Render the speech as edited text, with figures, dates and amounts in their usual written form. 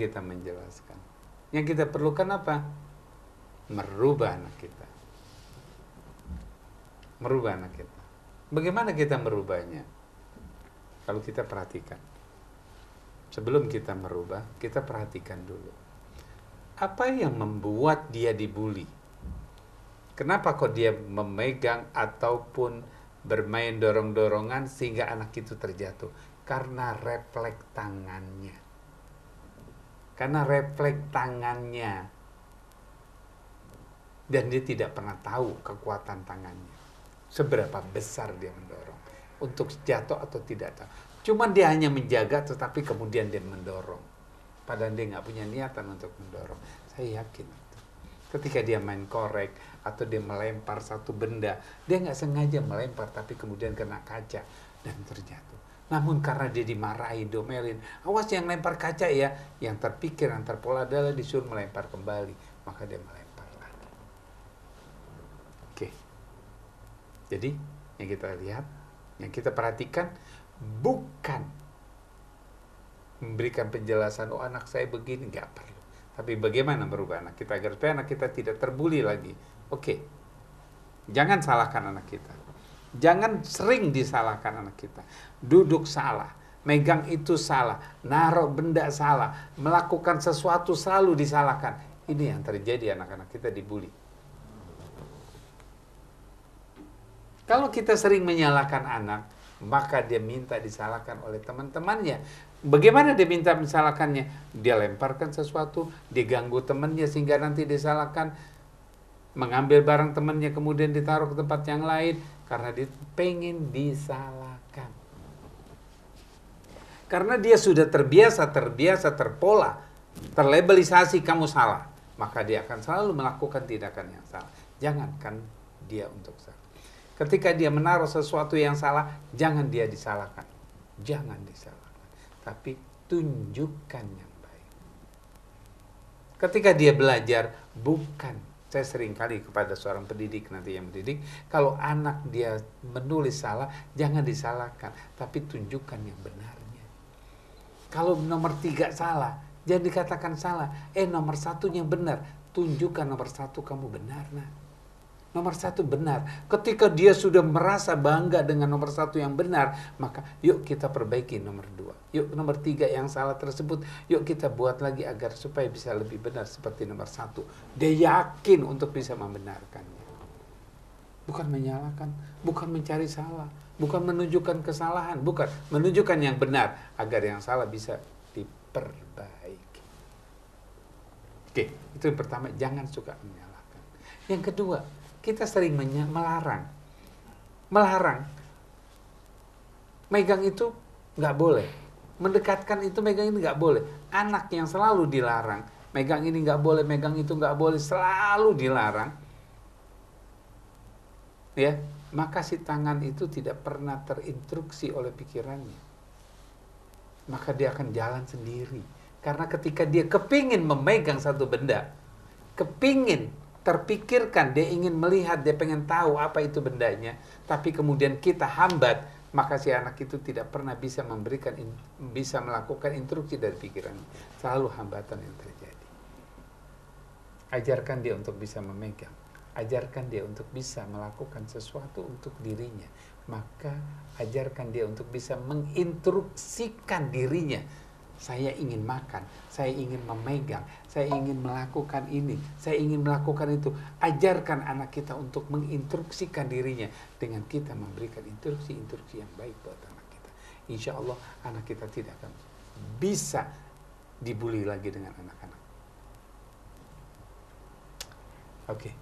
kita menjelaskan. Yang kita perlukan apa? Merubah anak kita. Merubah anak kita. Bagaimana kita merubahnya? Kalau kita perhatikan. Sebelum kita merubah, kita perhatikan dulu. Apa yang membuat dia dibully? Kenapa kok dia memegang ataupun bermain dorong-dorongan sehingga anak itu terjatuh? Karena refleks tangannya. Karena refleks tangannya. Dan dia tidak pernah tahu kekuatan tangannya. Seberapa besar dia mendorong. Untuk jatuh atau tidak tahu. Cuman dia hanya menjaga tetapi kemudian dia mendorong. Padahal dia nggak punya niatan untuk mendorong. Saya yakin itu. Ketika dia main korek atau dia melempar satu benda, dia nggak sengaja melempar tapi kemudian kena kaca dan terjatuh. Namun karena dia dimarahi, domelin, awas yang lempar kaca ya, yang terpikir, yang terpola adalah disuruh melempar kembali, maka dia melempar lagi. Oke. Jadi yang kita lihat, yang kita perhatikan bukan memberikan penjelasan, oh anak saya begini, nggak perlu. Tapi bagaimana merubah anak kita agar supaya anak kita tidak terbuli lagi. Oke. Jangan salahkan anak kita. Jangan sering disalahkan anak kita. Duduk salah, megang itu salah, naruh benda salah, melakukan sesuatu selalu disalahkan. Ini yang terjadi, anak-anak kita dibully. Kalau kita sering menyalahkan anak, maka dia minta disalahkan oleh teman-temannya. Bagaimana dia minta disalahkannya? Dia lemparkan sesuatu, dia ganggu temannya sehingga nanti disalahkan, mengambil barang temannya kemudian ditaruh ke tempat yang lain karena dia pengen disalahkan. Karena dia sudah terbiasa, terpola, terlabelisasi kamu salah, maka dia akan selalu melakukan tindakan yang salah. Jangankan dia untuk salah. Ketika dia menaruh sesuatu yang salah, jangan dia disalahkan. Jangan disalahkan. Tapi tunjukkan yang baik. Ketika dia belajar, bukan. Saya sering kali kepada seorang pendidik nanti yang mendidik, kalau anak dia menulis salah, jangan disalahkan. Tapi tunjukkan yang benarnya. Kalau nomor 3 salah, jangan dikatakan salah. Nomor 1-nya benar. Tunjukkan nomor 1 kamu benar, nah. Nomor 1 benar. Ketika dia sudah merasa bangga dengan nomor 1 yang benar, maka yuk kita perbaiki nomor 2. Yuk nomor 3 yang salah tersebut, yuk kita buat lagi agar supaya bisa lebih benar seperti nomor 1. Dia yakin untuk bisa membenarkannya. Bukan menyalahkan, bukan mencari salah, bukan menunjukkan kesalahan, bukan. Menunjukkan yang benar agar yang salah bisa diperbaiki. Oke, itu yang pertama, jangan suka menyalahkan. Yang kedua, kita sering melarang. Megang itu nggak boleh. Mendekatkan itu, megang ini nggak boleh. Anak yang selalu dilarang, megang ini nggak boleh, megang itu nggak boleh, selalu dilarang. Ya, maka si tangan itu tidak pernah terinstruksi oleh pikirannya. Maka dia akan jalan sendiri. Karena ketika dia kepingin memegang satu benda, terpikirkan, dia ingin melihat, dia pengen tahu apa itu bendanya, tapi kemudian kita hambat, maka si anak itu tidak pernah bisa bisa melakukan instruksi dari pikirannya. Selalu hambatan yang terjadi. Ajarkan dia untuk bisa memegang, ajarkan dia untuk bisa melakukan sesuatu untuk dirinya, maka ajarkan dia untuk bisa menginstruksikan dirinya. Saya ingin makan, saya ingin memegang, saya ingin melakukan ini, saya ingin melakukan itu. Ajarkan anak kita untuk menginstruksikan dirinya dengan kita memberikan instruksi-instruksi yang baik buat anak kita. Insya Allah anak kita tidak akan bisa dibully lagi dengan anak-anak. Oke.